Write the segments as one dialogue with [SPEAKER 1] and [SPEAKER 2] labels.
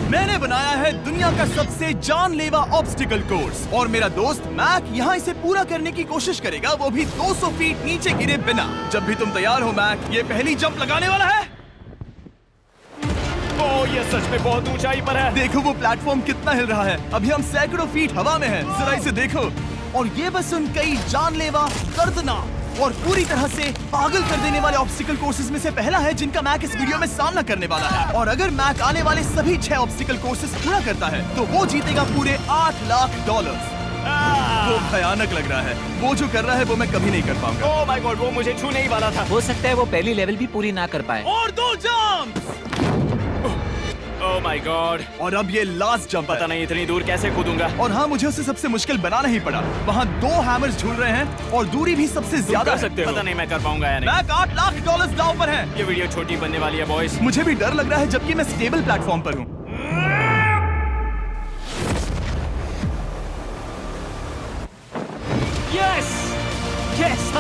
[SPEAKER 1] मैंने बनाया है दुनिया का सबसे जानलेवा ऑब्स्टिकल कोर्स और मेरा दोस्त मैक यहाँ इसे पूरा करने की कोशिश करेगा, वो भी 200 फीट नीचे गिरे बिना। जब भी तुम तैयार हो मैक, ये पहली जंप लगाने वाला है।
[SPEAKER 2] ओह, ये सच में बहुत ऊंचाई पर है।
[SPEAKER 1] देखो वो प्लेटफॉर्म कितना हिल रहा है। अभी हम सैकड़ों फीट हवा में हैं। जरा इसे देखो। और ये बस उन कई जानलेवा, दर्दनाक और पूरी तरह से पागल कर देने वाले ऑब्स्टिकल कोर्सेज में से पहला है जिनका मैक इस वीडियो में सामना करने वाला है। और अगर मैक आने वाले सभी 6 ऑब्स्टिकल कोर्सेज पूरा करता है तो वो जीतेगा पूरे $8 लाख। वो भयानक लग रहा है। वो जो कर रहा है वो मैं कभी नहीं कर पाऊंगा।
[SPEAKER 2] ओह माय गॉड, वो मुझे छूने ही वाला था।
[SPEAKER 3] हो सकता है वो पहली लेवल भी पूरी ना कर पाए।
[SPEAKER 1] और 2 जंप।
[SPEAKER 2] Oh my God.
[SPEAKER 1] और अब ये लास्ट जंप।
[SPEAKER 2] पता नहीं इतनी दूर कैसे कूदूंगा।
[SPEAKER 1] और हाँ, मुझे उसे सबसे मुश्किल बनाना ही पड़ा। वहाँ 2 हैमर्स झूल रहे हैं और दूरी भी सबसे ज्यादा
[SPEAKER 2] कर सकते हो। पता नहीं मैं कर पाऊंगा या नहीं।
[SPEAKER 1] मैक $8 लाख दांव पर है।
[SPEAKER 2] ये वीडियो छोटी बनने वाली है बॉयज।
[SPEAKER 1] मुझे भी डर लग रहा है जबकि मैं स्टेबल प्लेटफॉर्म पर हूँ।
[SPEAKER 2] Yes yes.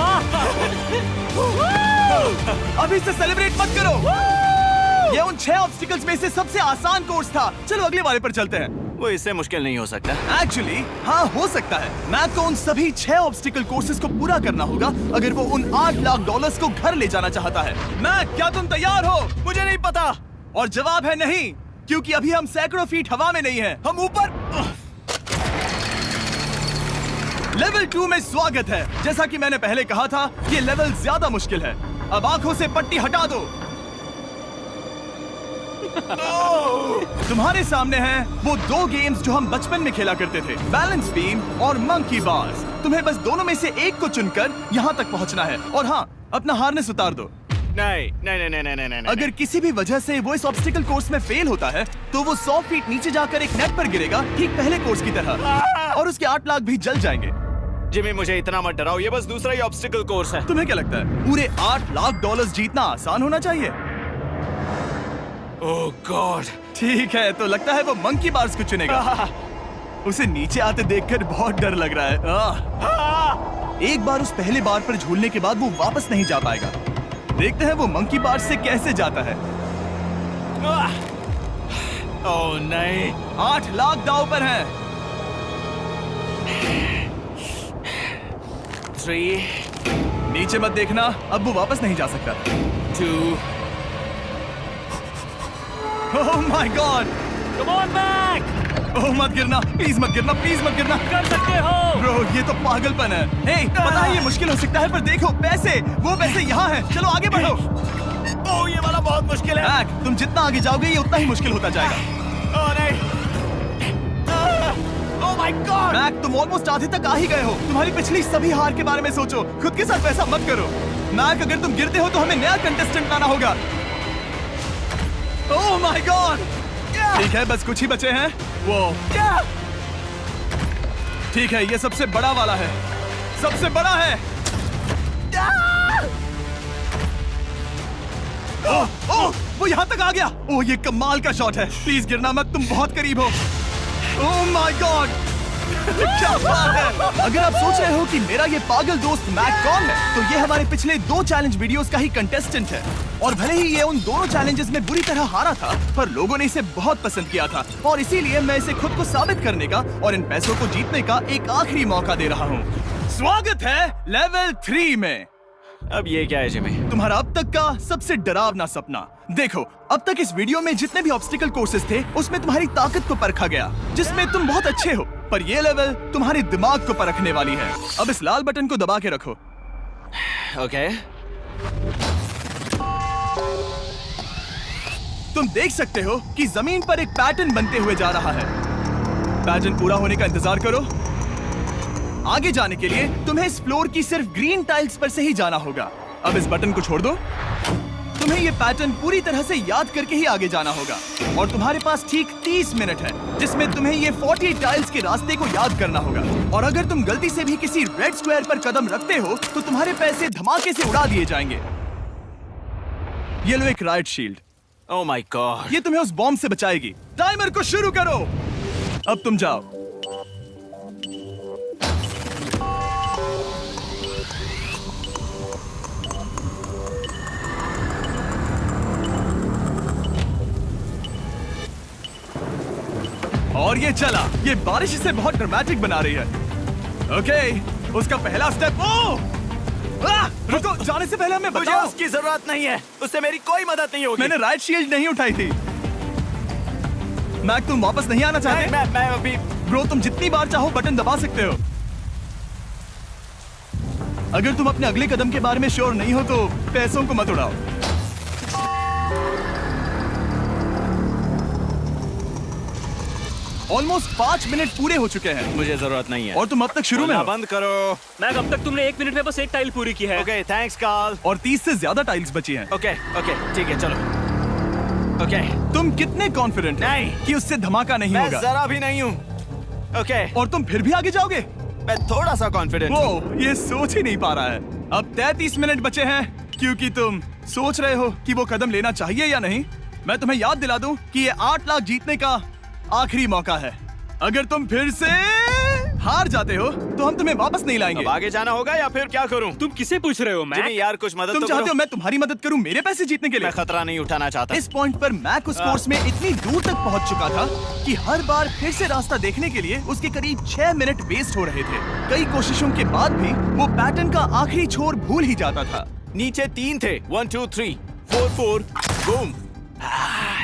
[SPEAKER 1] अभी से सेलिब्रेट मत करो। ये उन 6 ऑब्स्टिकल्स में से सबसे आसान कोर्स था। चलो अगले वाले पर चलते हैं।
[SPEAKER 2] वो इससे मुश्किल नहीं हो सकता।
[SPEAKER 1] एक्चुअली हाँ, हो सकता है। मैक को उन सभी 6 ऑब्स्टिकल कोर्सेज को पूरा करना होगा अगर वो उन $8 लाख को घर ले जाना चाहता है। मैक, क्या तुम तैयार हो?
[SPEAKER 2] मुझे नहीं पता।
[SPEAKER 1] और जवाब है नहीं, क्योंकि अभी हम सैकड़ों फीट हवा में नहीं हैं। हम ऊपर। लेवल 2 में स्वागत है। जैसा कि मैंने पहले कहा था, ये लेवल ज्यादा मुश्किल है। अब आंखों से पट्टी हटा दो। तुम्हारे सामने हैं वो 2 गेम्स जो हम बचपन में खेला करते थे, बैलेंस बीम और मंकी बार्स। तुम्हें बस दोनों में से एक को चुनकर यहाँ तक पहुँचना है। और हाँ, अपना हार्नेस उतार दो।
[SPEAKER 2] नहीं नहीं नहीं नहीं नहीं नहीं।
[SPEAKER 1] अगर किसी भी वजह से वो इस ऑब्स्टिकल कोर्स में फेल होता है तो वो 100 फीट नीचे जाकर एक नेट पर गिरेगा, ठीक पहले कोर्स की तरह, और उसके 8 लाख भी जल जाएंगे।
[SPEAKER 2] जिमी, मुझे इतना मत डराओ। ये बस दूसरा ही ऑब्स्टिकल कोर्स है।
[SPEAKER 1] तुम्हें क्या लगता है पूरे $8 लाख जीतना आसान होना चाहिए?
[SPEAKER 2] ओह गॉड।
[SPEAKER 1] ठीक है, तो लगता है वो मंकी बार्स को चुनेगा। उसे नीचे आते देखकर बहुत डर लग रहा है। एक बार उस पहले बार पर झूलने के बाद वो वापस नहीं जा पाएगा। देखते हैं वो मंकी बार्स से कैसे जाता है।
[SPEAKER 2] ओह नहीं।
[SPEAKER 1] 8 लाख दांव पर हैं।
[SPEAKER 2] 3
[SPEAKER 1] नीचे मत देखना, अब वो वापस नहीं जा सकता।
[SPEAKER 2] 2
[SPEAKER 1] oh my God.
[SPEAKER 2] Come on back.
[SPEAKER 1] Oh मत गिरना, प्लीज मत गिरना, प्लीज मत गिरना।
[SPEAKER 2] कर सकते हो।
[SPEAKER 1] ब्रो, ये तो पागलपन है। हे, पता है ये मुश्किल हो सकता है, पर देखो पैसे, वो पैसे यहाँ हैं। चलो आगे बढ़ो।
[SPEAKER 2] ओह, ये वाला बहुत मुश्किल है।
[SPEAKER 1] मैक, तुम जितना आगे जाओगे ये उतना ही मुश्किल होता जाएगा।
[SPEAKER 2] ओह नहीं। ओह माय गॉड।
[SPEAKER 1] मैक, तुम ऑलमोस्ट आधे तक आ ही गए हो। तुम्हारी पिछली सभी हार के बारे में सोचो। खुद के साथ वैसा मत करो। मैक, अगर तुम गिरते हो तो हमें नया कंटेस्टेंट लाना होगा। ओह माय गॉड। ठीक है, बस कुछ ही बचे हैं। वो ठीक है, ये सबसे बड़ा वाला है। सबसे बड़ा है। ओह, वो यहाँ तक आ गया। ओह, ये कमाल का शॉट है। प्लीज गिरना मत, तुम बहुत करीब हो। ओह माय गॉड, क्या बात है। अगर आप सोच रहे हो कि मेरा ये पागल दोस्त मैक कौन है, तो ये हमारे पिछले 2 चैलेंज वीडियोस का ही कंटेस्टेंट है। और भले ही ये उन दोनों चैलेंजेस में बुरी तरह हारा था, पर लोगों ने इसे बहुत पसंद किया था और इसीलिए मैं इसे खुद को साबित करने का और इन पैसों को जीतने का एक आखिरी मौका दे रहा हूँ। स्वागत है लेवल 3 में।
[SPEAKER 2] अब ये क्या है जिमी?
[SPEAKER 1] तुम्हारा अब तक का सबसे डरावना सपना। देखो, अब तक इस वीडियो में जितने भी ऑब्स्टिकल कोर्सेज थे उसमें तुम्हारी ताकत को परखा गया, जिसमें तुम बहुत अच्छे हो, पर ये लेवल तुम्हारे दिमाग को परखने वाली है। अब इस लाल बटन को दबा के रखो।
[SPEAKER 2] ओके।
[SPEAKER 1] तुम देख सकते हो कि जमीन पर एक पैटर्न बनते हुए जा रहा है। पैटर्न पूरा होने का इंतजार करो। आगे जाने के लिए तुम्हें इस फ्लोर की सिर्फ ग्रीन टाइल्स पर से ही जाना होगा। अब इस बटन को छोड़ दो। तुम्हें ये पैटर्न पूरी तरह से याद करके ही आगे जाना होगा और तुम्हारे पास ठीक 30 मिनट है, जिसमें तुम्हें ये 40 टाइल्स के रास्ते को याद करना होगा। और अगर तुम गलती से भी किसी रेड स्क्वायर पर कदम रखते हो तो तुम्हारे पैसे धमाके से उड़ा दिए जाएंगे। ये लो एक right shield.
[SPEAKER 2] Oh my God.
[SPEAKER 1] ये तुम्हें उस बॉम्ब से बचाएगी। टाइमर को शुरू करो। अब तुम जाओ। और ये चला। ये बारिश इसे बहुत ड्रामेटिक बना रही है। ओके, उसका पहला स्टेप। रुको, जाने से पहले हमें
[SPEAKER 2] मुझे
[SPEAKER 1] बताओ।
[SPEAKER 2] उसकी जरूरत नहीं है, उससे मेरी कोई मदद नहीं होगी।
[SPEAKER 1] मैंने राइट शील्ड नहीं उठाई थी। मैक, तुम वापस नहीं आना चाहते?
[SPEAKER 2] मैं अभी।
[SPEAKER 1] ब्रो, तुम जितनी बार चाहो बटन दबा सकते हो। अगर तुम अपने अगले कदम के बारे में श्योर नहीं हो तो पैसों को मत उड़ाओ। ऑलमोस्ट 5 मिनट पूरे हो चुके हैं
[SPEAKER 2] मुझे जरूरत नहीं है।
[SPEAKER 1] और तुम अब तक शुरू में
[SPEAKER 2] बोलना
[SPEAKER 1] हो।
[SPEAKER 2] बंद करो।
[SPEAKER 4] मैक, अब तक तुमने 1 मिनट में बस एक टाइल पूरी की है।
[SPEAKER 2] Okay, thanks Karl.
[SPEAKER 1] और 30 से ज्यादा टाइल्स बची हैं।
[SPEAKER 2] ओके ओके, ठीक है, चलो। ओके,
[SPEAKER 1] तुम कितने कॉन्फिडेंट हो
[SPEAKER 2] नहीं।
[SPEAKER 1] कि उससे धमाका नहीं
[SPEAKER 2] मैं
[SPEAKER 1] होगा?
[SPEAKER 2] जरा भी नहीं हूँ। ओके,
[SPEAKER 1] और तुम फिर भी आगे जाओगे?
[SPEAKER 2] मैं थोड़ा सा कॉन्फिडेंट हूँ।
[SPEAKER 1] वो ये सोच ही नहीं पा रहा है। अब 33 मिनट बचे हैं क्योंकि तुम सोच रहे हो कि वो कदम लेना चाहिए या नहीं। मैं तुम्हें याद दिला दूं कि ये 8 लाख जीतने का आखिरी मौका है। अगर तुम फिर से हार जाते हो तो हम तुम्हें वापस नहीं लाएंगे।
[SPEAKER 2] अब आगे जाना होगा या फिर क्या करूं?
[SPEAKER 4] तुम किसे पूछ रहे हो मैक?
[SPEAKER 2] जिमी यार, कुछ मदद
[SPEAKER 1] तुम
[SPEAKER 2] तो
[SPEAKER 1] चाहते
[SPEAKER 2] करो।
[SPEAKER 1] हो मैं तुम्हारी मदद करूं मेरे पैसे जीतने के लिए?
[SPEAKER 2] मैं खतरा नहीं उठाना चाहता।
[SPEAKER 1] इस पॉइंट पर मैक उस कोर्स में इतनी दूर तक पहुंच चुका था कि हर बार फिर से रास्ता देखने के लिए उसके करीब 6 मिनट वेस्ट हो रहे थे। कई कोशिशों के बाद भी वो पैटर्न का आखिरी छोर भूल ही जाता था।
[SPEAKER 2] नीचे 3 थे। 1 2 3 4 4 बूम।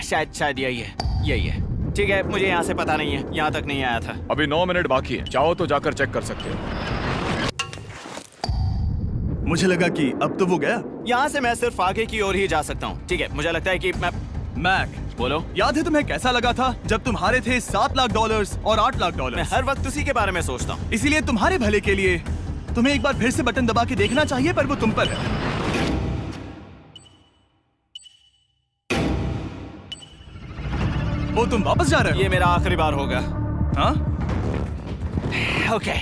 [SPEAKER 2] शायद यही है। ठीक है, मुझे यहाँ से पता नहीं है, यहाँ तक नहीं आया था।
[SPEAKER 5] अभी 9 मिनट बाकी है, चाहो तो जाकर चेक कर सकते हो।
[SPEAKER 1] मुझे लगा कि अब तो वो गया।
[SPEAKER 2] यहाँ से मैं सिर्फ आगे की ओर ही जा सकता हूँ। ठीक है, मुझे लगता है कि मैं।
[SPEAKER 1] मैक,
[SPEAKER 2] बोलो।
[SPEAKER 1] याद है तुम्हें कैसा लगा था जब तुम हारे थे $7 लाख और $8 लाख?
[SPEAKER 2] मैं हर वक्त उसी के बारे में सोचता हूँ।
[SPEAKER 1] इसीलिए तुम्हारे भले के लिए तुम्हें एक बार फिर से बटन दबा के देखना चाहिए, पर वो तुम पर है। वो तुम वापस जा रहे हो?
[SPEAKER 2] ये मेरा आखिरी बार होगा।
[SPEAKER 1] हाँ?
[SPEAKER 2] Okay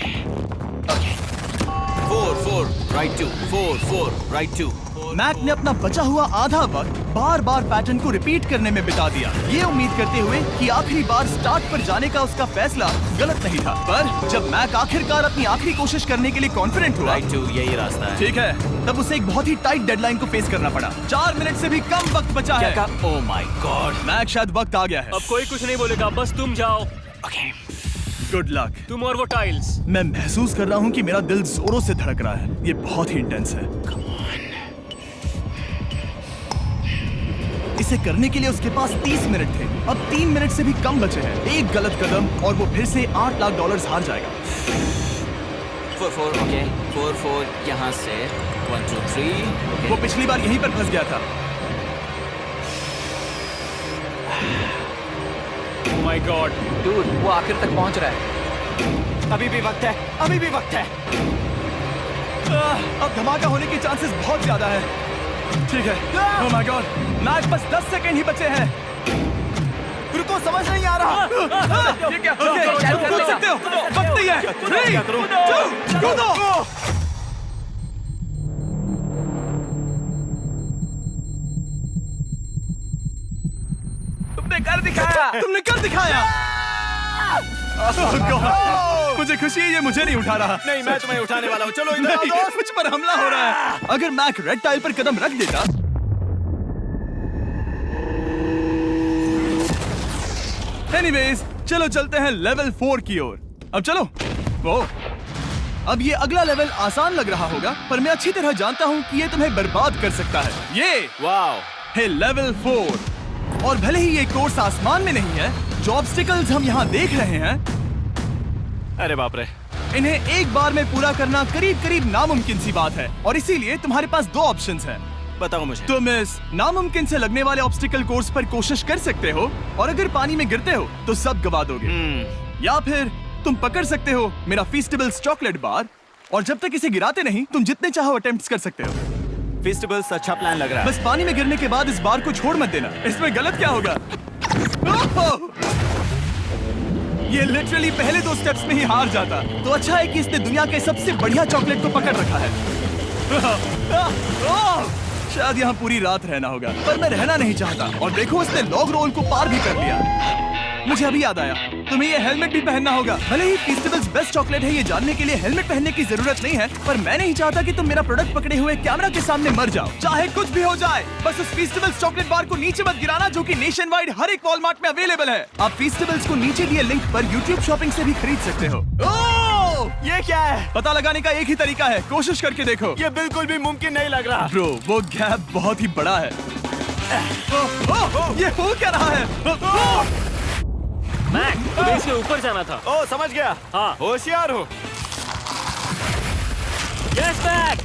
[SPEAKER 2] 4 4 right 2 4 4 right 2।
[SPEAKER 1] मैक ने अपना बचा हुआ आधा वक्त बार बार पैटर्न को रिपीट करने में बिता दिया, ये उम्मीद करते हुए कि आखिरी बार स्टार्ट पर जाने का उसका फैसला गलत नहीं था। पर जब मैक आखिरकार अपनी आखिरी कोशिश करने के लिए कॉन्फिडेंट हुआ,
[SPEAKER 2] राइट 2 यही रास्ता है।
[SPEAKER 1] ठीक है, तब उसे एक बहुत ही टाइट डेडलाइन को फेस करना पड़ा। 4 मिनट से भी कम वक्त बचा है।
[SPEAKER 2] ओह माय गॉड।
[SPEAKER 1] मैक, शायद वक्त आ गया है।
[SPEAKER 4] अब कोई कुछ नहीं बोलेगा, बस तुम जाओ।
[SPEAKER 2] Okay,
[SPEAKER 1] good luck.
[SPEAKER 4] तुम और वो टाइल्स।
[SPEAKER 1] मैं महसूस कर रहा हूँ कि मेरा दिल जोरों से धड़क रहा है। ये बहुत ही इंटेंस है। इसे करने के लिए उसके पास 30 मिनट थे। अब 3 मिनट से भी कम बचे हैं। एक गलत कदम और वो फिर से $8 लाख हार जाएगा।
[SPEAKER 2] 4 4 ओके 4 4 यहाँ से 1 2 3।
[SPEAKER 1] वो पिछली बार यहीं पर फंस गया था।
[SPEAKER 4] ओह माय गॉड,
[SPEAKER 3] डूड, वो आखिर तक पहुंच रहा है।
[SPEAKER 2] अभी भी वक्त है, अभी भी वक्त है।
[SPEAKER 1] अब धमाका होने के चांसेस बहुत ज्यादा है। ठीक है। ओह माय गॉड, मैक, बस 10 सेकंड ही बचे हैं।
[SPEAKER 2] रुको, समझ नहीं आ रहा।
[SPEAKER 1] ये क्या? ओके, तुम कूद सकते हो। वक्त नहीं है। 3 2 कूदो।
[SPEAKER 3] तुमने कर दिखाया।
[SPEAKER 1] तुमने कर दिखाया। Oh God, मुझे खुशी है ये मुझे नहीं उठा रहा।
[SPEAKER 2] नहीं, मैं तुम्हें उठाने वाला हूँ। चलो इधर आओ
[SPEAKER 1] नहीं,
[SPEAKER 2] दोस्त।
[SPEAKER 1] मुझ पर हमला हो रहा है। अगर मैक रेड टाइल पर कदम रख देता। एनीवेज, चलो चलते हैं लेवल 4 की ओर। अब चलो। वो अब ये अगला लेवल आसान लग रहा होगा, पर मैं अच्छी तरह जानता हूँ कि ये तुम्हें बर्बाद कर सकता है। ये
[SPEAKER 2] वाओ
[SPEAKER 1] है लेवल 4। और भले ही ये कोर्स आसमान में नहीं है, जो ऑब्स्टिकल्स हम यहाँ देख रहे हैं,
[SPEAKER 2] अरे बाप रे।
[SPEAKER 1] इन्हें एक बार में पूरा करना करीब करीब नामुमकिन सी बात है। और इसीलिए तुम्हारे पास 2 ऑप्शंस हैं।
[SPEAKER 2] बताओ मुझे।
[SPEAKER 1] तुम इस नामुमकिन से लगने वाले ऑब्स्टिकल कोर्स पर कोशिश कर सकते हो, और अगर पानी में गिरते हो तो सब गवा दोगे। या फिर तुम पकड़ सकते हो मेरा फीस्टेबल्स चॉकलेट बार, और जब तक इसे गिराते नहीं तुम जितने चाहो अटेम्प्ट्स कर सकते हो।
[SPEAKER 2] फेस्टिवल्स अच्छा प्लान लग रहा है।
[SPEAKER 1] बस पानी में गिरने के बाद इस बार को छोड़ मत देना। इसमें गलत क्या होगा? ओह! ये लिटरली पहले 2 स्टेप्स में ही हार जाता। तो अच्छा है कि इसने दुनिया के सबसे बढ़िया चॉकलेट को पकड़ रखा है। शायद यहाँ पूरी रात रहना होगा, पर मैं रहना नहीं चाहता। और देखो, इसने लॉग रोल को पार भी कर लिया। मुझे अभी याद आया, तुम्हें ये हेलमेट भी पहनना होगा। भले ही फीस्टेबल्स बेस्ट चॉकलेट है ये जानने के लिए हेलमेट पहनने की जरूरत नहीं है, पर मैं नहीं चाहता कि तुम मेरा प्रोडक्ट पकड़े हुए कैमरा के सामने मर जाओ। चाहे कुछ भी हो जाए, बस उस फीस्टेबल्स चॉकलेट बार को नीचे मत गिराना, जो कि नेशन वाइड हर एक वॉलमार्ट में अवेलेबल है। आप फीस्टेबल्स को नीचे दिए लिंक पर YouTube शॉपिंग से भी खरीद सकते हो।
[SPEAKER 2] ये क्या है?
[SPEAKER 1] पता लगाने का एक ही तरीका है, कोशिश करके देखो।
[SPEAKER 2] ये बिल्कुल भी मुमकिन नहीं लग रहा।
[SPEAKER 1] ब्रो, वो गैप बहुत ही बड़ा है। ये हो क्या रहा है?
[SPEAKER 4] मैक, तुम्हें इसके ऊपर जाना था।
[SPEAKER 2] ओ, समझ गया।
[SPEAKER 4] हाँ।
[SPEAKER 2] होशियार हो।
[SPEAKER 4] Yes Mac.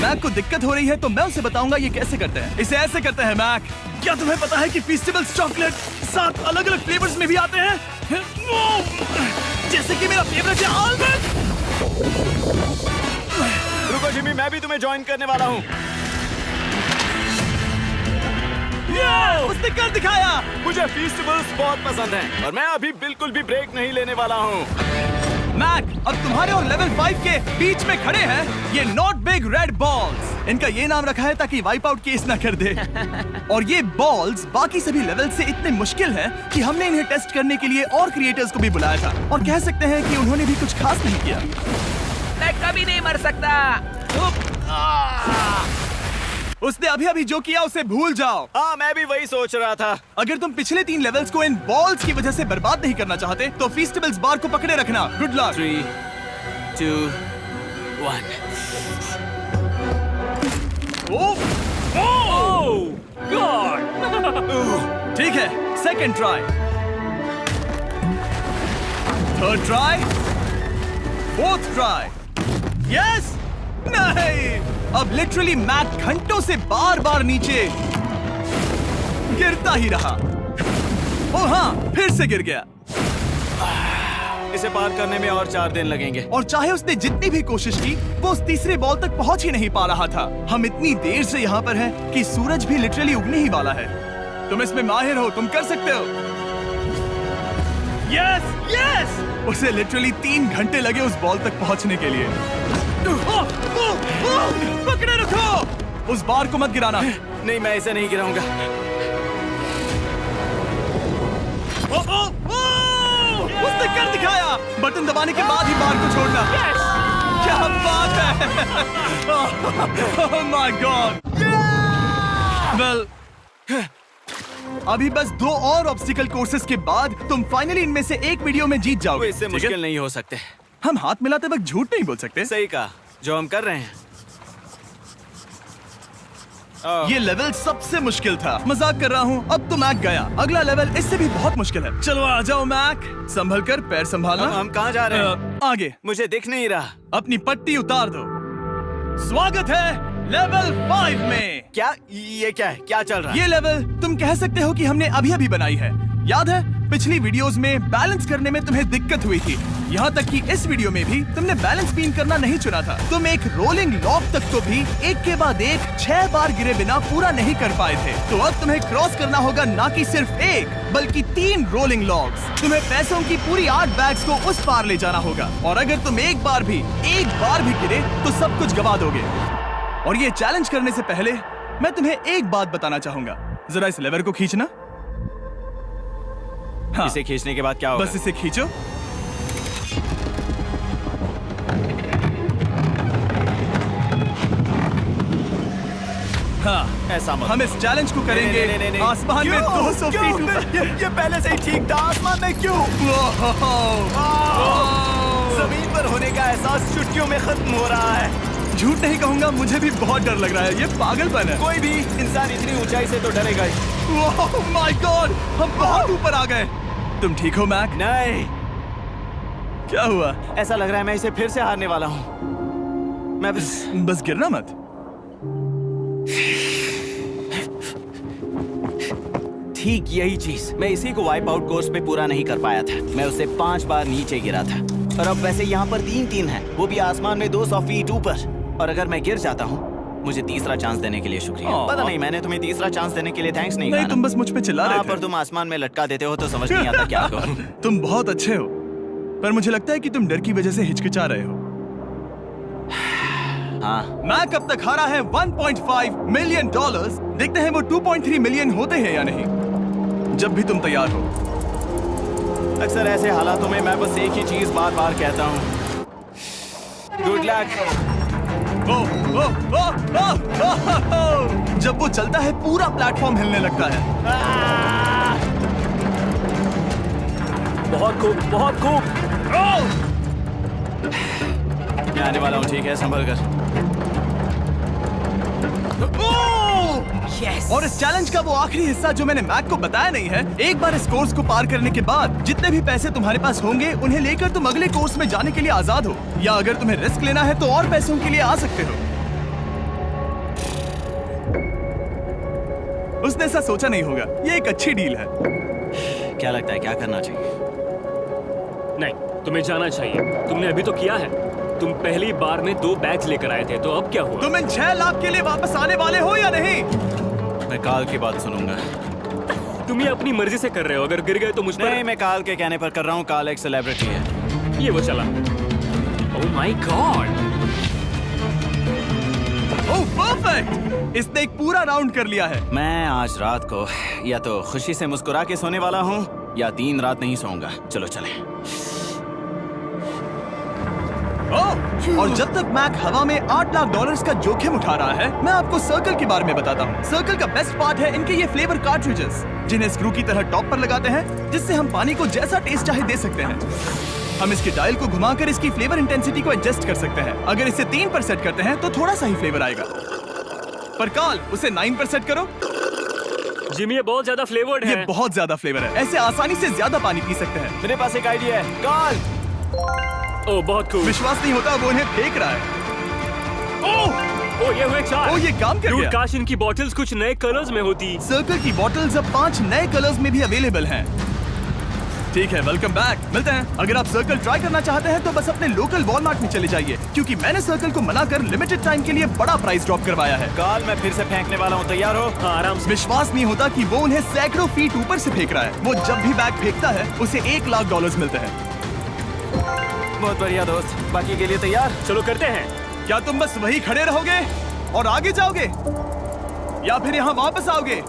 [SPEAKER 1] मैक को दिक्कत हो रही है तो मैं उसे बताऊंगा ये कैसे करते हैं। इसे ऐसे करते हैं मैक। क्या तुम्हें पता है कि फीस्टेबल्स चॉकलेट 7 अलग-अलग फ्लेवर्स में भी आते हैं? जैसे कि मेरा फेवरेट है आलमंड।
[SPEAKER 2] रुको जिमी, मैं भी तुम्हें ज्वाइन करने वाला हूँ।
[SPEAKER 1] उसने कर दिखाया।
[SPEAKER 2] मुझे फीस्टेबल्स बहुत पसंद हैं और मैं अभी बिल्कुल भी ब्रेक नहीं लेने वाला हूँ।
[SPEAKER 1] मैक, अब तुम्हारे और लेवल 5 के बीच में खड़े हैं ये नॉट बिग रेड बॉल्स। इनका ये नाम रखा है ताकि वाइप आउट केस ना कर दे। और ये बॉल्स बाकी सभी लेवल से इतने मुश्किल हैं कि हमने इन्हें टेस्ट करने के लिए और क्रिएटर्स को भी बुलाया था, और कह सकते हैं कि उन्होंने भी कुछ खास नहीं किया।
[SPEAKER 3] मैं कभी नहीं मर सकता।
[SPEAKER 1] उसने अभी जो किया उसे भूल जाओ।
[SPEAKER 2] हाँ, मैं भी वही सोच रहा था।
[SPEAKER 1] अगर तुम पिछले 3 लेवल्स को इन बॉल्स की वजह से बर्बाद नहीं करना चाहते तो फीस्टेबल्स बार को पकड़े रखना। Good luck.
[SPEAKER 2] 3, 2, 1।
[SPEAKER 4] ओह गॉड।
[SPEAKER 1] ठीक है, second try, third try, fourth try. Yes, नहीं। अब लिटरली मैक घंटों से बार बार नीचे गिरता ही रहा। ओ हाँ, फिर से गिर गया।
[SPEAKER 2] इसे पार करने में और 4 दिन लगेंगे।
[SPEAKER 1] और चाहे उसने जितनी भी कोशिश की, वो उस तीसरे बॉल तक पहुंच ही नहीं पा रहा था। हम इतनी देर से यहाँ पर हैं कि सूरज भी लिटरली उगने ही वाला है। तुम इसमें माहिर हो, तुम कर सकते हो। Yes, yes. उसे लिटरली 3 घंटे लगे उस बॉल तक पहुंचने के लिए। पकड़े रखो, उस बार को मत गिराना।
[SPEAKER 2] नहीं, मैं इसे नहीं गिराऊंगा।
[SPEAKER 1] उसने कर दिखाया। बटन दबाने के बाद ही बार को छोड़ना। क्या बात है। ओह माय गॉड। वेल, अभी बस 2 और ऑब्स्टिकल कोर्सेस के बाद तुम फाइनली इनमें से एक वीडियो में जीत
[SPEAKER 2] वो
[SPEAKER 1] जाओगे।
[SPEAKER 2] इससे
[SPEAKER 1] ठीक है?
[SPEAKER 2] मुश्किल नहीं हो सकते।
[SPEAKER 1] हम हाथ मिलाते वक्त झूठ नहीं बोल सकते।
[SPEAKER 2] सही कहा, जो हम कर रहे हैं।
[SPEAKER 1] ये लेवल सबसे मुश्किल था। मजाक कर रहा हूँ। अब तो मैक गया। अगला लेवल इससे भी बहुत मुश्किल है। चलो आ जाओ मैक, संभल कर, पैर संभालना।
[SPEAKER 2] हम कहाँ जा रहे हैं?
[SPEAKER 1] आगे।
[SPEAKER 2] मुझे दिख नहीं रहा।
[SPEAKER 1] अपनी पट्टी उतार दो। स्वागत है लेवल 5 में।
[SPEAKER 2] क्या ये क्या है? क्या चल रहा है?
[SPEAKER 1] ये लेवल तुम कह सकते हो कि हमने अभी बनाई है। याद है पिछली वीडियोस में बैलेंस करने में तुम्हें दिक्कत हुई थी। यहाँ तक कि इस वीडियो में भी तुमने बैलेंस बीन करना नहीं चुना था। तुम एक रोलिंग लॉक तक को भी एक के बाद एक 6 बार गिरे बिना पूरा नहीं कर पाए थे। तो अब तुम्हें क्रॉस करना होगा ना कि सिर्फ एक, बल्कि 3 रोलिंग लॉक्स। तुम्हें पैसों की पूरी 8 बैग्स को उस पार ले जाना होगा, और अगर तुम एक बार भी गिरे तो सब कुछ गवा दोगे। और ये चैलेंज करने से पहले मैं तुम्हें एक बात बताना चाहूंगा। जरा इस लेवर को खींचना। हाँ,
[SPEAKER 2] इसे खींचने के बाद क्या होगा?
[SPEAKER 1] बस इसे खींचो। हाँ,
[SPEAKER 2] ऐसा मत।
[SPEAKER 1] हम इस चैलेंज को करेंगे
[SPEAKER 2] नहीं।
[SPEAKER 1] आसमान में
[SPEAKER 2] क्यों?
[SPEAKER 1] 200
[SPEAKER 2] क्यों?
[SPEAKER 1] फीट।
[SPEAKER 2] ये पहले से ही ठीक था। आसमान में क्यों? जमीन पर होने का एहसास चुटकियों में खत्म हो रहा है।
[SPEAKER 1] झूठ नहीं कहूंगा, मुझे भी बहुत डर लग रहा है। ये पागलपन है।
[SPEAKER 2] कोई भी इंसान इतनी ऊंचाई से तो डरेगा ही।
[SPEAKER 1] ओह माय गॉड, हम बहुत ऊपर आ गए। तुम ठीक हो मैक?
[SPEAKER 2] नहीं,
[SPEAKER 1] क्या हुआ?
[SPEAKER 2] ऐसा लग रहा है मैं इसे फिर से हारने वाला हूँ। मैं
[SPEAKER 1] बस गिरना मत।
[SPEAKER 2] ठीक यही चीज मैं इसी को वाइप आउट कोर्स पे पूरा नहीं कर पाया था। मैं उसे 5 बार नीचे गिरा था, और अब वैसे यहाँ पर 3-3 है, वो भी आसमान में 200 फीट ऊपर। और अगर मैं गिर जाता हूँ, मुझे तीसरा चांस देने के लिए शुक्रिया। पता नहीं, मैंने तुम्हें तीसरा चांस देने के लिए थैंक्स नहीं कहा
[SPEAKER 1] नहीं,
[SPEAKER 2] ना।
[SPEAKER 1] तुम बस मुझ पे चिल्ला रहे थे।
[SPEAKER 2] पर तुम आसमान में लटका देते हो तो समझ नहीं आता क्या करूं।
[SPEAKER 1] तुम बहुत अच्छे हो, पर मुझे लगता है कि तुम डर की वजह से हिचकिचा रहे हो।
[SPEAKER 2] हाँ,
[SPEAKER 1] मैक अब तक हारा है $1.5 मिलियन। देखते हैं वो 2.3 मिलियन होते हैं या नहीं। जब भी तुम तैयार हो।
[SPEAKER 2] अक्सर ऐसे हालातों में मैं बस एक ही चीज बार बार कहता हूँ, गुड लक।
[SPEAKER 1] ओ, ओ, ओ, ओ, ओ, ओ, ओ। जब वो चलता है पूरा प्लेटफॉर्म हिलने लगता है।
[SPEAKER 4] बहुत खूब, बहुत खूब।
[SPEAKER 2] मैं आने वाला हूँ, ठीक है, संभल कर।
[SPEAKER 3] यस।
[SPEAKER 1] और इस चैलेंज का वो आखिरी हिस्सा जो मैंने मैक को बताया नहीं है, एक बार इस कोर्स को पार करने के बाद जितने भी पैसे तुम्हारे पास होंगे उन्हें लेकर तुम अगले कोर्स में जाने के लिए आजाद हो, या अगर तुम्हें रिस्क लेना है तो और पैसों के लिए आ सकते हो। उसने ऐसा सोचा नहीं होगा, ये एक अच्छी डील है।
[SPEAKER 2] क्या लगता है क्या करना चाहिए?
[SPEAKER 4] नहीं, तुम्हें जाना चाहिए। तुमने अभी तो किया है। तुम पहली बार में 2 बैग्स लेकर आए थे, तो अब क्या हुआ?
[SPEAKER 1] तुम इन 6 लाख के लिए वापस आने वाले हो या नहीं?
[SPEAKER 2] मैं काल की बात सुनूंगा।
[SPEAKER 4] तुम ये अपनी मर्जी से कर रहे हो। अगर गिर गए तो मुझ पर
[SPEAKER 2] नहीं, मैं काल के कहने पर कर रहा हूँ। काल एक सेलिब्रिटी है।
[SPEAKER 4] ये वो चला। ओह माय गॉड।
[SPEAKER 1] ओह परफेक्ट, इसने एक पूरा राउंड कर लिया है।
[SPEAKER 2] मैं आज रात को या तो खुशी से मुस्कुरा के सोने वाला हूँ या 3 रात नहीं सोऊंगा। चलो चलें।
[SPEAKER 1] और जब तक मैक हवा में $8 लाख का जोखिम उठा रहा है, मैं आपको सर्कल के बारे में बताता हूँ। सर्कल का बेस्ट पार्ट है इनके ये फ्लेवर कार्ट्रिजेस, जिन्हें स्क्रू की तरह टॉप पर लगाते हैं, जिससे हम पानी को जैसा टेस्ट चाहे दे सकते हैं। हम इसके डायल को घुमाकर इसकी फ्लेवर इंटेंसिटी को एडजस्ट कर सकते हैं। अगर इसे 3 पर सेट करते हैं तो थोड़ा सा ही फ्लेवर आएगा, पर काल उसे 9 पर सेट करो।
[SPEAKER 4] जिमी, ये बहुत ज्यादा फ्लेवर्ड
[SPEAKER 1] ये
[SPEAKER 4] है।
[SPEAKER 1] बहुत ज्यादा फ्लेवर है, ऐसे आसानी से ज्यादा पानी पी सकते हैं।
[SPEAKER 2] मेरे पास एक आइडिया है। काल,
[SPEAKER 4] ओह बहुत खूब।
[SPEAKER 1] विश्वास नहीं होता, वो उन्हें फेंक रहा है।
[SPEAKER 4] ओह ये हुए 4।
[SPEAKER 1] ओह, ये काम कर
[SPEAKER 4] Dude,
[SPEAKER 1] गया।
[SPEAKER 4] काश इनकी बॉटल्स कुछ नए कलर्स में होती।
[SPEAKER 1] सर्कल की बॉटल्स अब 5 नए कलर्स में भी अवेलेबल हैं। ठीक है, वेलकम बैक। मिलते हैं। अगर आप सर्कल ट्राई करना चाहते हैं तो बस अपने लोकल वॉलमार्ट में चले जाइए, क्योंकि मैंने सर्कल को मना कर लिमिटेड टाइम के लिए बड़ा प्राइस ड्रॉप करवाया है।
[SPEAKER 2] काल, मैं फिर से फेंकने वाला हूँ। तैयार हो?
[SPEAKER 4] हाँ, आराम से।
[SPEAKER 1] विश्वास नहीं होता कि वो उन्हें सैकड़ों फीट ऊपर से फेंक रहा है। वो जब भी बैग फेंकता है उसे $1 लाख मिलते हैं।
[SPEAKER 2] बहुत बढ़िया दोस्त, बाकी के लिए तैयार?
[SPEAKER 4] चलो करते हैं।
[SPEAKER 1] क्या तुम बस वही खड़े रहोगे और आगे जाओगे, या फिर यहाँ वापस आओगे?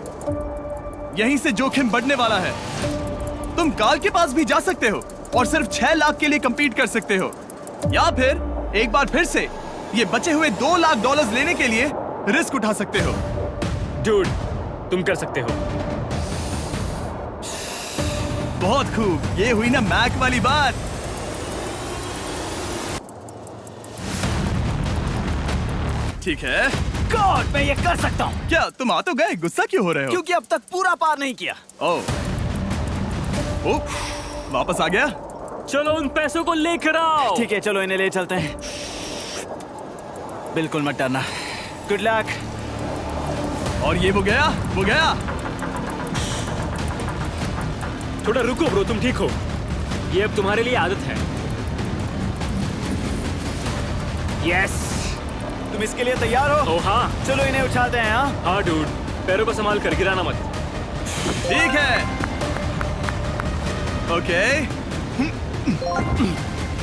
[SPEAKER 1] यहीं से जोखिम बढ़ने वाला है। तुम काल के पास भी जा सकते हो और सिर्फ 6 लाख के लिए compete कर सकते हो, या फिर एक बार फिर से ये बचे हुए $2 लाख लेने के लिए रिस्क उठा सकते हो।
[SPEAKER 4] डूड, तुम कर सकते हो।
[SPEAKER 1] बहुत खूब, ये हुई ना मैक वाली बात। ठीक है।
[SPEAKER 2] गॉड, मैं ये कर सकता हूँ।
[SPEAKER 1] क्या तुम आ तो गए, गुस्सा क्यों हो रहे हो?
[SPEAKER 2] क्योंकि अब तक पूरा पार नहीं किया।
[SPEAKER 1] ओह, वापस आ गया।
[SPEAKER 4] चलो उन पैसों को लेकर आओ।
[SPEAKER 2] ठीक है, चलो इन्हें ले चलते हैं। बिल्कुल मत डरना। Good luck.
[SPEAKER 1] और ये वो गया, वो गया।
[SPEAKER 4] थोड़ा रुको ब्रो, तुम ठीक हो। ये अब तुम्हारे लिए आदत है। यस।
[SPEAKER 2] तुम इसके लिए तैयार हो?
[SPEAKER 4] ओह हाँ।
[SPEAKER 2] चलो इन्हें उठाते हैं। हाँ,
[SPEAKER 4] हाँ डूड, पैरों को संभाल कर, गिराना मत।
[SPEAKER 1] ठीक है। ओके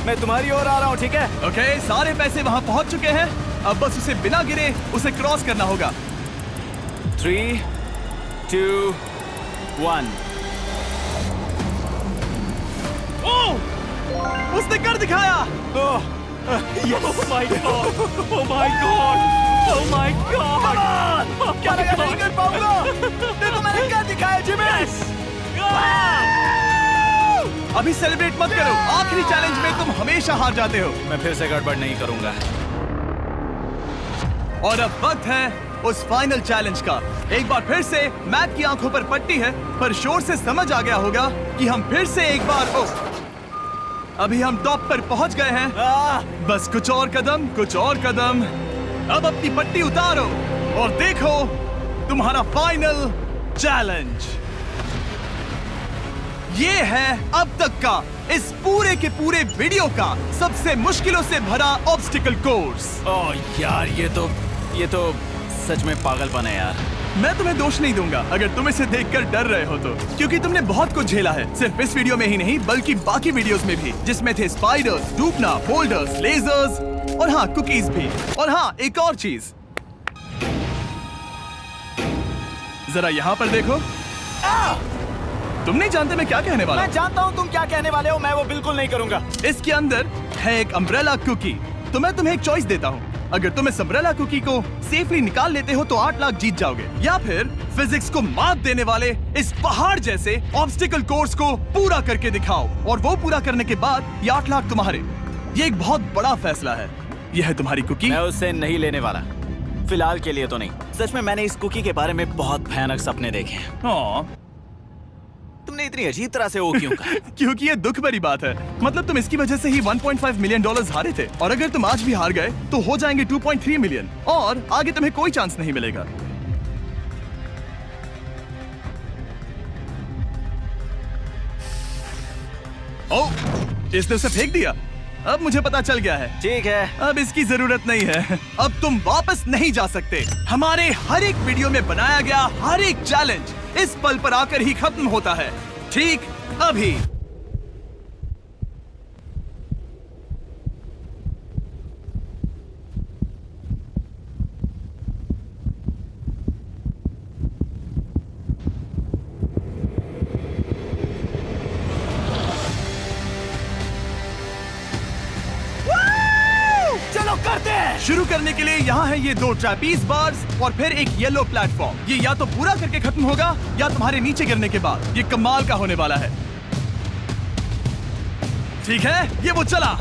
[SPEAKER 2] मैं तुम्हारी ओर आ रहा हूँ, ठीक है?
[SPEAKER 1] ओके, सारे पैसे वहां पहुंच चुके हैं। अब बस उसे बिना गिरे उसे क्रॉस करना होगा।
[SPEAKER 2] 3, 2, 1।
[SPEAKER 1] ओह, उसने कर दिखाया।
[SPEAKER 2] ओह,
[SPEAKER 4] Oh my god! Oh my god! Oh my god!
[SPEAKER 2] क्या लगा नहीं कर पाऊंगा? देखो मैंने क्या दिखाया जिमी।
[SPEAKER 1] अभी सेलिब्रेट मत करो, आखिरी चैलेंज में तुम हमेशा हार जाते हो।
[SPEAKER 2] मैं फिर से गड़बड़ नहीं करूंगा।
[SPEAKER 1] और अब वक्त है उस फाइनल चैलेंज का। एक बार फिर से मैक की आंखों पर पट्टी है, पर शोर से समझ आ गया होगा कि हम फिर से एक बार अभी हम टॉप पर पहुंच गए हैं। बस कुछ और कदम, कुछ और कदम। अब अपनी पट्टी उतारो और देखो तुम्हारा फाइनल चैलेंज। ये है अब तक का इस पूरे के पूरे वीडियो का सबसे मुश्किलों से भरा ऑब्स्टिकल कोर्स।
[SPEAKER 2] ओह यार, ये तो सच में पागलपन है यार।
[SPEAKER 1] मैं तुम्हें दोष नहीं दूंगा अगर तुम इसे देखकर डर रहे हो तो, क्योंकि तुमने बहुत कुछ झेला है, सिर्फ इस वीडियो में ही नहीं बल्कि बाकी वीडियोस में भी, जिसमें थे स्पाइडर्स, डूबना, बोल्डर्स, लेजर्स और हाँ कुकीज भी। और हाँ, एक और चीज, जरा यहाँ पर देखो। तुम नहीं जानते मैं क्या कहने वाला
[SPEAKER 2] मैं जानता हूँ तुम क्या कहने वाले हो, मैं वो बिल्कुल नहीं करूंगा।
[SPEAKER 1] हूँ। इसके अंदर है एक अम्ब्रेला कुकी। तो मैं तुम्हें एक चॉइस देता हूँ। अगर तुम इस अम्ब्रेला कुकी को सेफली निकाल लेते हो तो 8 लाख जीत जाओगे, या फिर फिजिक्स को मात देने वाले इस पहाड़ जैसे ऑब्स्टिकल कोर्स को पूरा करके दिखाओ, और वो पूरा करने के बाद ये 8 लाख तुम्हारे। ये एक बहुत बड़ा फैसला है। यह है तुम्हारी कुकी।
[SPEAKER 2] मैं उससे नहीं लेने वाला, फिलहाल के लिए तो नहीं। सच में मैंने इस कुकी के बारे में बहुत भयानक सपने देखे हैं।
[SPEAKER 1] हाँ,
[SPEAKER 2] तुमने इतनी अजीब तरह से वो क्यों कहा?
[SPEAKER 1] क्योंकि ये दुख भरी बात है। मतलब तुम इसकी वजह से ही 1.5 मिलियन डॉलर्स हारे थे, और अगर तुम आज भी हार गए तो हो जाएंगे 2.3 मिलियन, और आगे तुम्हें कोई चांस नहीं मिलेगा। ओह, इसने उसे फेंक दिया। अब मुझे पता चल गया है।
[SPEAKER 2] ठीक है,
[SPEAKER 1] अब इसकी जरूरत नहीं है। अब तुम वापस नहीं जा सकते। हमारे हर एक वीडियो में बनाया गया हर एक चैलेंज इस पल पर आकर ही खत्म होता है। ठीक अभी।
[SPEAKER 2] चलो करते हैं।
[SPEAKER 1] शुरू करने के लिए यहाँ है ये 2 ट्रैपीज बार्स और फिर एक येलो प्लेटफॉर्म। ये या तो पूरा करके खत्म होगा या तुम्हारे नीचे गिरने के बाद। ये कमाल का होने वाला है। ठीक है, ये वो चला।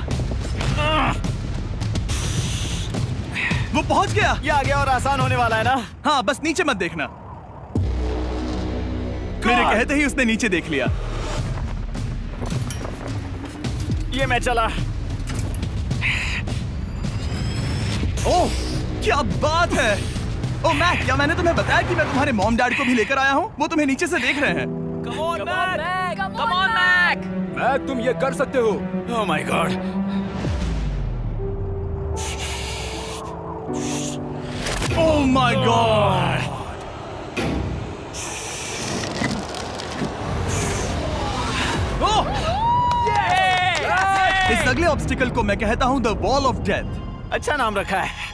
[SPEAKER 1] वो पहुंच गया।
[SPEAKER 2] ये आगे और आसान होने वाला है ना?
[SPEAKER 1] हाँ, बस नीचे मत देखना। मेरे कहते ही उसने नीचे देख लिया।
[SPEAKER 2] ये मैं चला।
[SPEAKER 1] ओह, क्या बात है। ओह मैक, क्या मैंने तुम्हें बताया कि मैं तुम्हारे मॉम डैड को भी लेकर आया हूँ? वो तुम्हें नीचे से देख रहे हैं।
[SPEAKER 3] Come on Mac.
[SPEAKER 5] मैक, तुम ये कर सकते हो।
[SPEAKER 2] Oh my God.
[SPEAKER 1] Oh my God. Oh, इस अगले ऑब्स्टिकल को मैं कहता हूँ द वॉल ऑफ डेथ।
[SPEAKER 2] अच्छा नाम रखा है।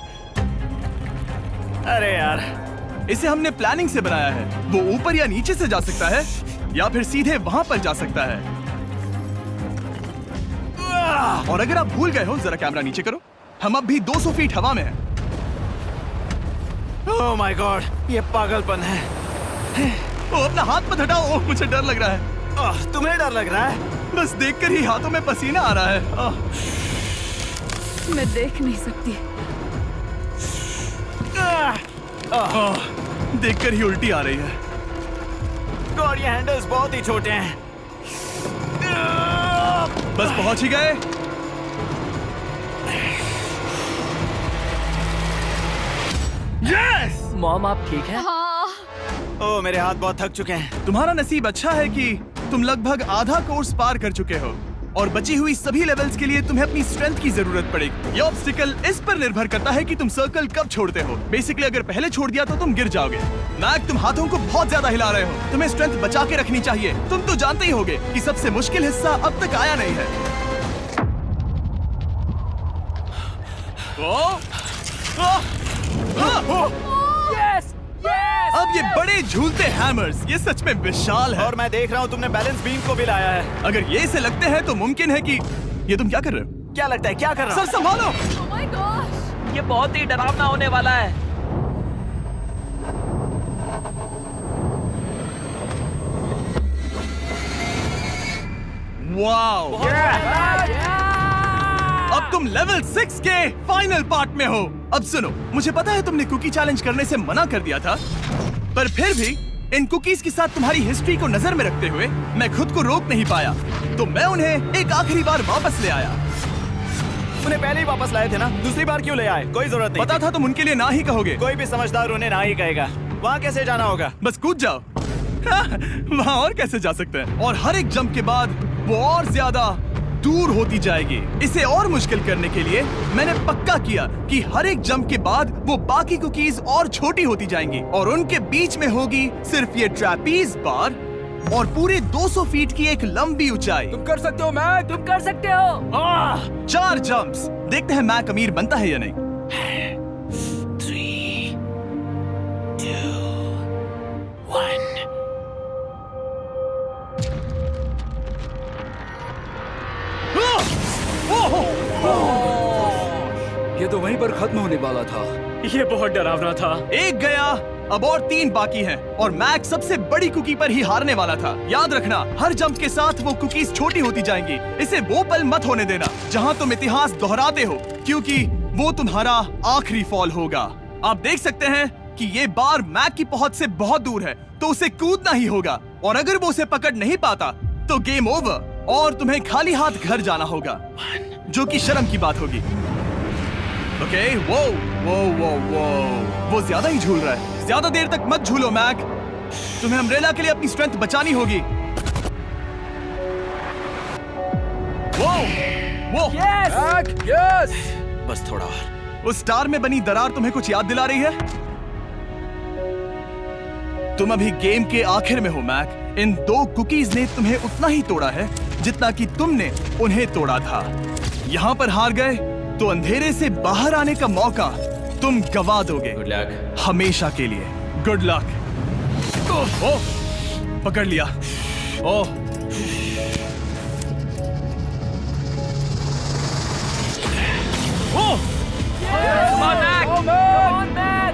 [SPEAKER 2] अरे यार,
[SPEAKER 1] इसे हमने प्लानिंग से बनाया है। वो ऊपर या नीचे से जा सकता है, या फिर सीधे वहां पर जा सकता है। और अगर आप भूल गए हो, जरा कैमरा नीचे करो। हम अब भी 200 फीट हवा में हैं।
[SPEAKER 2] ओह माय गॉड, ये पागलपन है।
[SPEAKER 1] ओ, अपना हाथ मत हटाओ। ओह, मुझे डर लग रहा है।
[SPEAKER 2] तुम्हें डर लग रहा है?
[SPEAKER 1] बस देखकर ही हाथों में पसीना आ रहा है।
[SPEAKER 6] मैं देख नहीं सकती।
[SPEAKER 1] देखकर ही उल्टी आ रही है।
[SPEAKER 2] गॉड, ये हैंडल्स बहुत ही छोटे हैं।
[SPEAKER 1] बस पहुंच ही गए। यस!
[SPEAKER 3] मॉम, आप ठीक है?
[SPEAKER 6] हाँ।
[SPEAKER 2] ओह, मेरे हाथ बहुत थक चुके हैं।
[SPEAKER 1] तुम्हारा नसीब अच्छा है कि तुम लगभग आधा कोर्स पार कर चुके हो, और बची हुई सभी लेवल्स के लिए तुम्हें अपनी स्ट्रेंथ की जरूरत पड़ेगी। ये ऑब्स्टिकल इस पर निर्भर करता है कि तुम सर्कल कब छोड़ते हो। बेसिकली अगर पहले छोड़ दिया तो तुम गिर जाओगे। मैक, तुम हाथों को बहुत ज्यादा हिला रहे हो। तुम्हें स्ट्रेंथ बचा के रखनी चाहिए। तुम तो जानते ही होगे कि सबसे मुश्किल हिस्सा अब तक आया नहीं है।
[SPEAKER 3] Yes, yes.
[SPEAKER 1] अब ये बड़े झूलते हैमर्स, ये सच में विशाल है।
[SPEAKER 2] और मैं देख रहा हूँ तुमने बैलेंस बीम को भी लाया है।
[SPEAKER 1] अगर ये इसे लगते हैं तो मुमकिन है कि ये तुम क्या कर रहे हो?
[SPEAKER 2] क्या लगता है, क्या कर रहा
[SPEAKER 1] सर
[SPEAKER 2] हूँ?
[SPEAKER 1] संभालो।
[SPEAKER 6] Oh my gosh!
[SPEAKER 3] ये बहुत ही डरावना होने वाला है।
[SPEAKER 1] वाओ! अब तुम लेवल 6 के फाइनल पार्ट में हो। अब सुनो, मुझे पता है तुमने कुकी चैलेंज करने से मना कर दिया था, पर फिर भी इन कुकीज के साथ तुम्हारी हिस्ट्री को नजर में रखते हुए मैं खुद को रोक नहीं पाया, तो मैं उन्हें एक आखिरी बार वापस ले आया।
[SPEAKER 2] उन्हें पहले ही वापस लाए थे ना, दूसरी बार क्यों ले आए? कोई जरूरत नहीं
[SPEAKER 1] पता
[SPEAKER 2] थी।
[SPEAKER 1] था तुम उनके लिए ना ही कहोगे।
[SPEAKER 2] कोई भी समझदार उन्हें ना ही कहेगा। वहाँ कैसे जाना होगा?
[SPEAKER 1] बस कूद जाओ। वहाँ और कैसे जा सकते हैं? और हर एक जंप के बाद वो और ज्यादा दूर होती जाएगी। इसे और मुश्किल करने के लिए मैंने पक्का किया कि हर एक जंप के बाद वो बाकी कुकीज और छोटी होती जाएंगी, और उनके बीच में होगी सिर्फ ये ट्रैपीज बार और पूरे 200 फीट की एक लंबी ऊंचाई।
[SPEAKER 5] तुम कर सकते हो मैक।
[SPEAKER 3] तुम कर सकते हो।
[SPEAKER 1] 4 जंप्स। देखते हैं मैक अमीर बनता है या नहीं।
[SPEAKER 2] 3, 2, 1।
[SPEAKER 7] ये तो वहीं पर खत्म होने वाला था।
[SPEAKER 4] ये बहुत डरावना था।
[SPEAKER 1] एक गया, अब और 3 बाकी हैं और मैक सबसे बड़ी कुकी पर ही हारने वाला था। याद रखना, हर जंप के साथ वो कुकीज छोटी होती जाएंगी। इसे वो पल मत होने देना जहां तुम इतिहास दोहराते हो, क्योंकि वो तुम्हारा आखिरी फॉल होगा। आप देख सकते हैं कि ये बार मैक की पहुंच से बहुत दूर है, तो उसे कूदना ही होगा। और अगर वो उसे पकड़ नहीं पाता तो गेम ओवर और तुम्हें खाली हाथ घर जाना होगा, जो कि शर्म की बात होगी। ओके, वो ज्यादा ही झूल रहा है। ज्यादा देर तक मत झूलो मैक, तुम्हें अम्ब्रेला के लिए अपनी स्ट्रेंथ बचानी होगी। वो
[SPEAKER 7] यस।
[SPEAKER 2] बस थोड़ा और।
[SPEAKER 1] उस स्टार में बनी दरार तुम्हें कुछ याद दिला रही है? तुम अभी गेम के आखिर में हो मैक। इन 2 कुकीज ने तुम्हें उतना ही तोड़ा है जितना कि तुमने उन्हें तोड़ा था। यहाँ पर हार गए तो अंधेरे से बाहर आने का मौका तुम गवा दोगे।
[SPEAKER 2] Good luck.
[SPEAKER 1] हमेशा के लिए। Good luck. ओह, पकड़ लिया। ओह,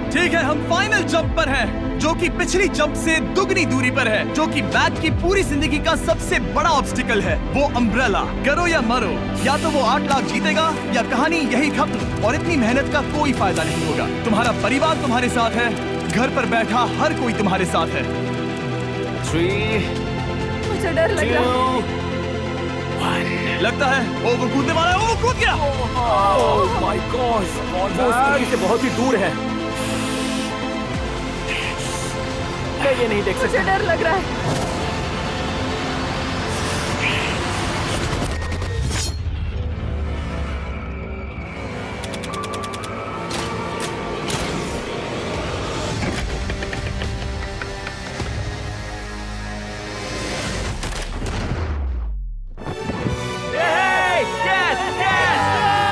[SPEAKER 1] ठीक है, हम फाइनल जंप पर हैं, जो कि पिछली जंप से दुगनी दूरी पर है, जो कि मैक की पूरी जिंदगी का सबसे बड़ा ऑब्स्टिकल है। वो अम्ब्रेला। करो या मरो, या तो वो 8 लाख जीतेगा या कहानी यही खत्म और इतनी मेहनत का कोई फायदा नहीं होगा। तुम्हारा परिवार तुम्हारे साथ है, घर पर बैठा हर कोई तुम्हारे साथ है।
[SPEAKER 2] 3,
[SPEAKER 6] मुझे डर लग रहा है।
[SPEAKER 2] 2, 1।
[SPEAKER 1] लगता है वो कूदने वाला है। वो कूद गया।
[SPEAKER 7] ओह माय गॉड, वो उस कुकी से बहुत ही दूर है। मैं ये नहीं देख
[SPEAKER 6] मुझे डर लग रहा है।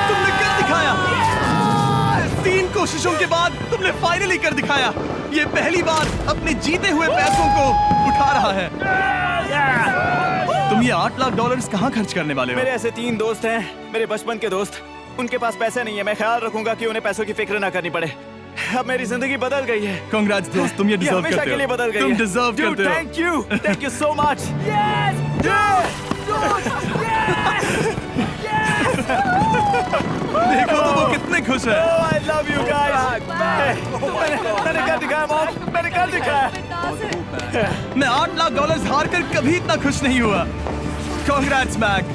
[SPEAKER 1] तुमने कर दिखाया। 3 कोशिशों के बाद तुमने फाइनली कर दिखाया। ये पहली बार अपने जीते हुए पैसों को उठा रहा है। तुम ये $8 लाख कहाँ खर्च करने वाले हो?
[SPEAKER 2] मेरे ऐसे 3 दोस्त हैं, मेरे बचपन के दोस्त। उनके पास पैसे नहीं है। मैं ख्याल रखूंगा कि उन्हें पैसों की फिक्र ना करनी पड़े। अब मेरी जिंदगी बदल गई है।
[SPEAKER 1] कांग्रेस दोस्त, तुम ये डिजर्व
[SPEAKER 2] हमेशा
[SPEAKER 1] करते
[SPEAKER 2] के लिए
[SPEAKER 1] हो।
[SPEAKER 2] बदल गई
[SPEAKER 1] तुम
[SPEAKER 2] है।
[SPEAKER 1] डिजर्व करते हो।
[SPEAKER 2] Thank you so much.
[SPEAKER 1] देखो तो वो कितने खुश है।
[SPEAKER 2] I love you guys। मैंने कर दिखाया मॉम, मैंने कर दिखाया।
[SPEAKER 1] मैं $8 लाख हार कर कभी इतना खुश नहीं हुआ। कांग्रेस मैक।